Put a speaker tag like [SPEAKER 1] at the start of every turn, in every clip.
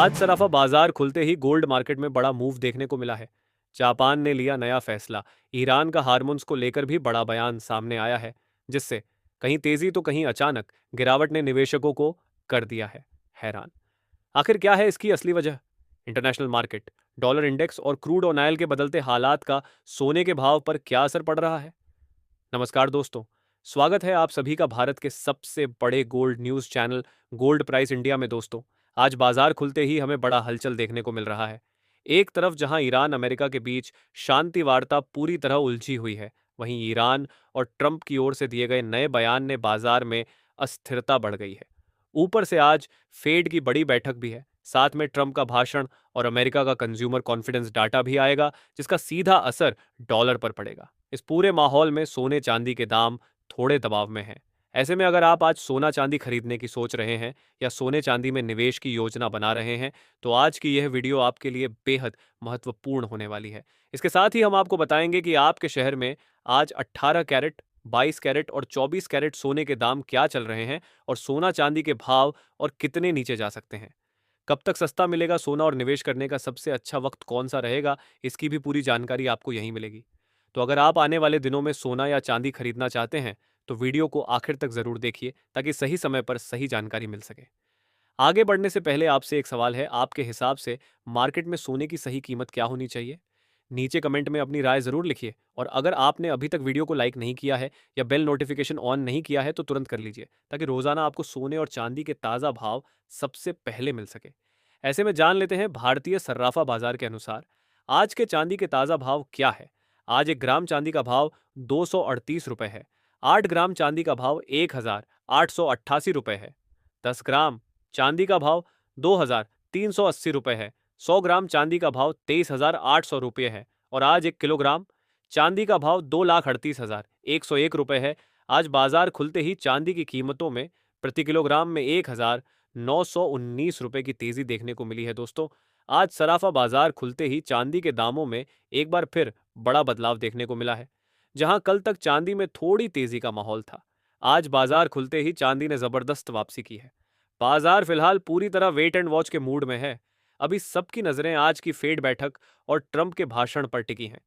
[SPEAKER 1] आज सराफा बाजार खुलते ही गोल्ड मार्केट में बड़ा मूव देखने को मिला है। जापान ने लिया नया फैसला। ईरान का हार्मोन्स को लेकर भी बड़ा बयान सामने आया है, जिससे कहीं तेजी तो कहीं अचानक गिरावट ने निवेशकों को कर दिया है हैरान। आखिर क्या है इसकी असली वजह? इंटरनेशनल मार्केट, डॉलर इंडेक्स और क्रूड ऑयल के बदलते हालात का सोने के भाव पर क्या असर पड़ रहा है? नमस्कार दोस्तों, स्वागत है आप सभी का भारत के सबसे बड़े gold news channel gold price India में। दोस्तों, आज बाजार खुलते ही हमें बड़ा हलचल देखने को मिल रहा है। एक तरफ जहां ईरान अमेरिका के बीच शांति वार्ता पूरी तरह उलझी हुई है, वहीं ईरान और ट्रंप की ओर से दिए गए नए बयान ने बाजार में अस्थिरता बढ़ गई है। ऊपर से आज फेड की बड़ी बैठक भी है, साथ में ट्रंप का भाषण और अमेरिका का कंज्यूमर कॉन्फिडेंस डाटा भी आएगा, जिसका सीधा असर डॉलर पर पड़ेगा। इस पूरे माहौल में सोने चांदी के दाम थोड़े दबाव में हैं। ऐसे में अगर आप आज सोना चांदी खरीदने की सोच रहे हैं या सोने चांदी में निवेश की योजना बना रहे हैं, तो आज की यह वीडियो आपके लिए बेहद महत्वपूर्ण होने वाली है। इसके साथ ही हम आपको बताएंगे कि आपके शहर में आज 18 कैरेट, 22 कैरेट और 24 कैरेट सोने के दाम क्या चल रहे हैं और सोना चांदी के भाव और कितने नीचे जा सकते हैं। कब तक सस्ता मिलेगा सोना और निवेश करने का सबसे अच्छा वक्त कौन सा रहेगा, इसकी भी पूरी जानकारी आपको यहीं मिलेगी। तो अगर आप आने वाले दिनों में सोना या चांदी खरीदना चाहते हैं, तो वीडियो को आखिर तक जरूर देखिए ताकि सही समय पर सही जानकारी मिल सके। आगे बढ़ने से पहले आपसे एक सवाल है, आपके हिसाब से मार्केट में सोने की सही कीमत क्या होनी चाहिए? नीचे कमेंट में अपनी राय जरूर लिखिए, और अगर आपने अभी तक वीडियो को लाइक नहीं किया है या बेल नोटिफिकेशन ऑन नहीं किया है तो तुरंत कर लीजिए, ताकि रोजाना आपको सोने और चांदी के ताज़ा भाव सबसे पहले मिल सके। ऐसे में जान लेते हैं भारतीय सर्राफा बाजार के अनुसार आज के चांदी के ताज़ा भाव क्या है। आज 1 ग्राम चांदी का भाव 238 रुपये है। 8 ग्राम चांदी का भाव 1,888 रुपये है। 10 ग्राम चांदी का भाव 2,380 रुपये है। 100 ग्राम चांदी का भाव 23,800 रुपये है। और आज 1 किलोग्राम चांदी का भाव 2,38,101 रुपये है। आज बाजार खुलते ही चांदी की कीमतों में प्रति किलोग्राम में 1,919 रुपये की तेजी देखने को मिली है। दोस्तों, आज सराफा बाजार खुलते ही चांदी के दामों में एक बार फिर बड़ा बदलाव देखने को मिला है। जहां कल तक चांदी में थोड़ी तेजी का माहौल था, आज बाजार खुलते ही चांदी ने जबरदस्त वापसी की है। बाजार फिलहाल पूरी तरह वेट एंड वॉच के मूड में है। अभी सबकी नजरें आज की फेड बैठक और ट्रंप के भाषण पर टिकी हैं।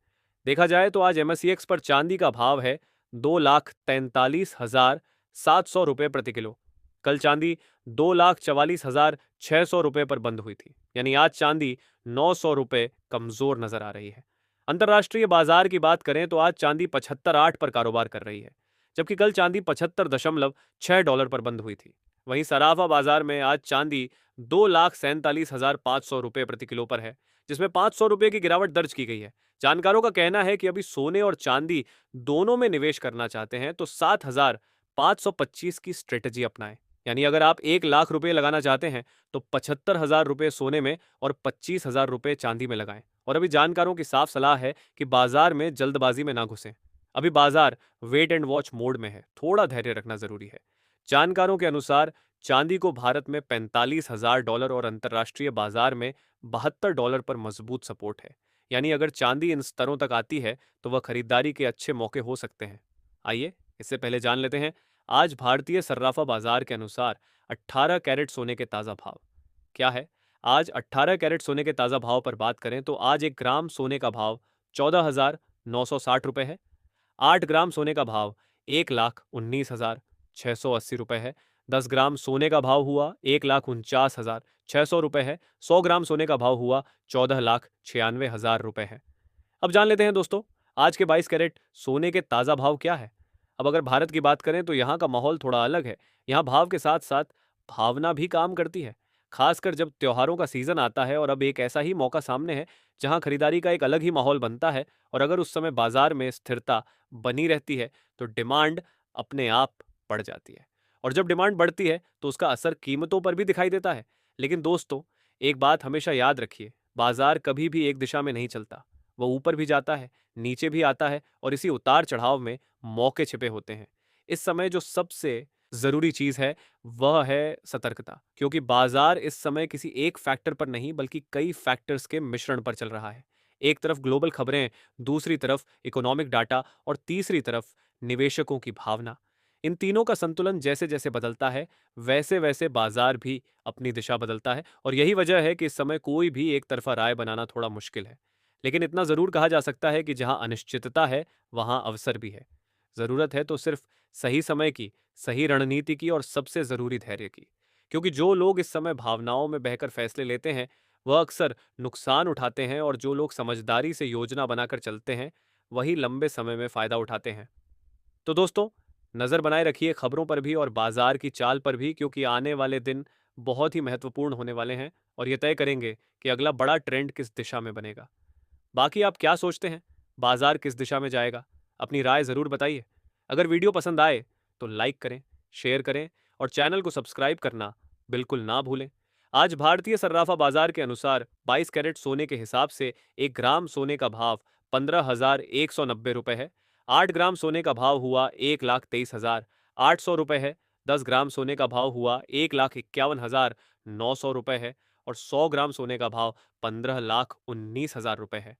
[SPEAKER 1] देखा जाए तो आज एमएससीएक्स पर चांदी का भाव है 2,43,700 रुपये प्रति किलो। कल चांदी 2,44,600 रुपये पर बंद हुई थी, यानी आज चांदी 900 रुपये कमजोर नजर आ रही है। अंतर्राष्ट्रीय बाजार की बात करें तो आज चांदी 75.8 पर कारोबार कर रही है, जबकि कल चांदी 75.6 डॉलर पर बंद हुई थी। वहीं सराफा बाजार में आज चांदी 2,47,500 रुपये प्रति किलो पर है, जिसमें 500 रुपये की गिरावट दर्ज की गई है। जानकारों का कहना है कि अभी सोने और चांदी दोनों में निवेश करना चाहते हैं तो 7,525 की स्ट्रेटजी अपनाएं। यानी अगर आप 1 लाख रुपए लगाना चाहते हैं तो 75,000 रुपये सोने में और 25,000 रुपये चांदी में लगाएं। और अभी जानकारों की साफ सलाह है कि बाजार में जल्दबाजी में ना घुसें। अभी बाजार वेट एंड वॉच मोड में है, थोड़ा धैर्य रखना जरूरी है। जानकारों के अनुसार चांदी को भारत में 45,000 डॉलर और अंतर्राष्ट्रीय बाजार में 72 डॉलर पर मजबूत सपोर्ट है। यानी अगर चांदी इन स्तरों तक आती है तो वह खरीदारी के अच्छे मौके हो सकते हैं। आइए इससे पहले जान लेते हैं आज भारतीय सर्राफा बाजार के अनुसार 18 कैरेट सोने के ताज़ा भाव क्या है। आज 18 कैरेट सोने के ताज़ा भाव पर बात करें तो आज 1 ग्राम सोने का भाव 14,960 रुपये है। 8 ग्राम सोने का भाव 1,19,680 रुपये है। 10 ग्राम सोने का भाव हुआ 1,49,600 रुपये है। 100 ग्राम सोने का भाव हुआ 14,96,000 रुपये है। अब जान लेते हैं दोस्तों, आज के 22 कैरेट सोने के ताज़ा भाव क्या है। अब अगर भारत की बात करें तो यहाँ का माहौल थोड़ा अलग है। यहाँ भाव के साथ साथ भावना भी काम करती है, खासकर जब त्योहारों का सीजन आता है। और अब एक ऐसा ही मौका सामने है जहाँ खरीदारी का एक अलग ही माहौल बनता है। और अगर उस समय बाजार में स्थिरता बनी रहती है तो डिमांड अपने आप बढ़ जाती है। और जब डिमांड बढ़ती है तो उसका असर कीमतों पर भी दिखाई देता है। लेकिन दोस्तों, एक बात हमेशा याद रखिए, बाजार कभी भी एक दिशा में नहीं चलता। वह ऊपर भी जाता है, नीचे भी आता है, और इसी उतार चढ़ाव में मौके छिपे होते हैं। इस समय जो सबसे जरूरी चीज है वह है सतर्कता, क्योंकि बाजार इस समय किसी एक फैक्टर पर नहीं बल्कि कई फैक्टर्स के मिश्रण पर चल रहा है। एक तरफ ग्लोबल खबरें, दूसरी तरफ इकोनॉमिक डाटा और तीसरी तरफ निवेशकों की भावना। इन तीनों का संतुलन जैसे जैसे बदलता है, वैसे वैसे बाजार भी अपनी दिशा बदलता है, और यही वजह है कि इस समय कोई भी एक तरफा राय बनाना थोड़ा मुश्किल है। लेकिन इतना जरूर कहा जा सकता है कि जहां अनिश्चितता है, वहां अवसर भी है। जरूरत है तो सिर्फ सही समय की, सही रणनीति की और सबसे जरूरी धैर्य की। क्योंकि जो लोग इस समय भावनाओं में बहकर फैसले लेते हैं, वह अक्सर नुकसान उठाते हैं, और जो लोग समझदारी से योजना बनाकर चलते हैं, वही लंबे समय में फायदा उठाते हैं। तो दोस्तों, नजर बनाए रखिए खबरों पर भी और बाजार की चाल पर भी, क्योंकि आने वाले दिन बहुत ही महत्वपूर्ण होने वाले हैं और ये तय करेंगे कि अगला बड़ा ट्रेंड किस दिशा में बनेगा। बाकी आप क्या सोचते हैं? बाजार किस दिशा में जाएगा? अपनी राय जरूर बताइए। अगर वीडियो पसंद आए तो लाइक करें, शेयर करें और चैनल को सब्सक्राइब करना बिल्कुल ना भूलें। आज भारतीय सर्राफा बाजार के अनुसार 22 कैरेट सोने के हिसाब से 1 ग्राम सोने का भाव 15,190 रुपये है। 8 ग्राम सोने का भाव हुआ 1,23,800 रुपये है। 10 ग्राम सोने का भाव हुआ 1,51,900 रुपये है। और 100 ग्राम सोने का भाव 15,19,000 रुपये है।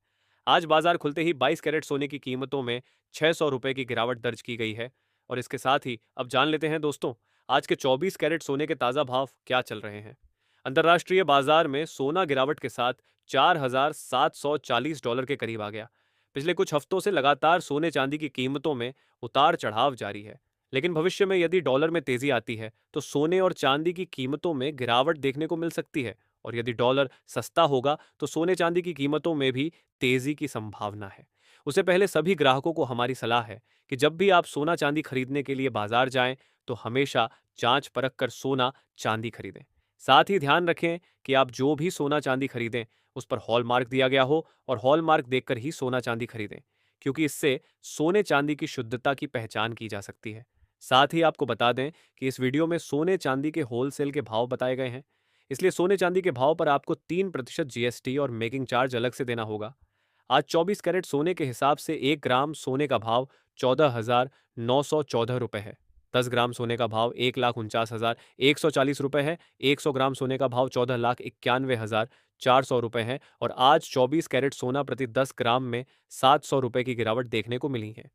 [SPEAKER 1] आज बाजार खुलते ही 22 कैरेट सोने की कीमतों में 600 रुपये की गिरावट दर्ज की गई है। और इसके साथ ही अब जान लेते हैं दोस्तों, आज के 24 कैरेट सोने के ताज़ा भाव क्या चल रहे हैं। अंतर्राष्ट्रीय बाजार में सोना गिरावट के साथ $4,740 के करीब आ गया। पिछले कुछ हफ्तों से लगातार सोने चांदी की कीमतों में उतार चढ़ाव जारी है। लेकिन भविष्य में यदि डॉलर में तेजी आती है तो सोने और चांदी की कीमतों में गिरावट देखने को मिल सकती है। और यदि डॉलर सस्ता होगा तो सोने चांदी की कीमतों में भी तेजी की संभावना है। उससे पहले सभी ग्राहकों को हमारी सलाह है कि जब भी आप सोना चांदी खरीदने के लिए बाजार जाएं तो हमेशा जांच परख कर सोना चांदी खरीदें। साथ ही ध्यान रखें कि आप जो भी सोना चांदी खरीदें उस पर हॉलमार्क दिया गया हो, और हॉलमार्क देखकर ही सोना चांदी खरीदें, क्योंकि इससे सोने चांदी की शुद्धता की पहचान की जा सकती है। साथ ही आपको बता दें कि इस वीडियो में सोने चांदी के होलसेल के भाव बताए गए हैं, इसलिए सोने चांदी के भाव पर आपको 3% जीएसटी और मेकिंग चार्ज अलग से देना होगा। आज 24 कैरेट सोने के हिसाब से 1 ग्राम सोने का भाव 14,914 रुपये है। 10 ग्राम सोने का भाव 1,49,140 रुपये है। 100 ग्राम सोने का भाव 14,91,400 रुपये है। और आज 24 कैरेट सोना प्रति 10 ग्राम में 700 रुपये की गिरावट देखने को मिली है।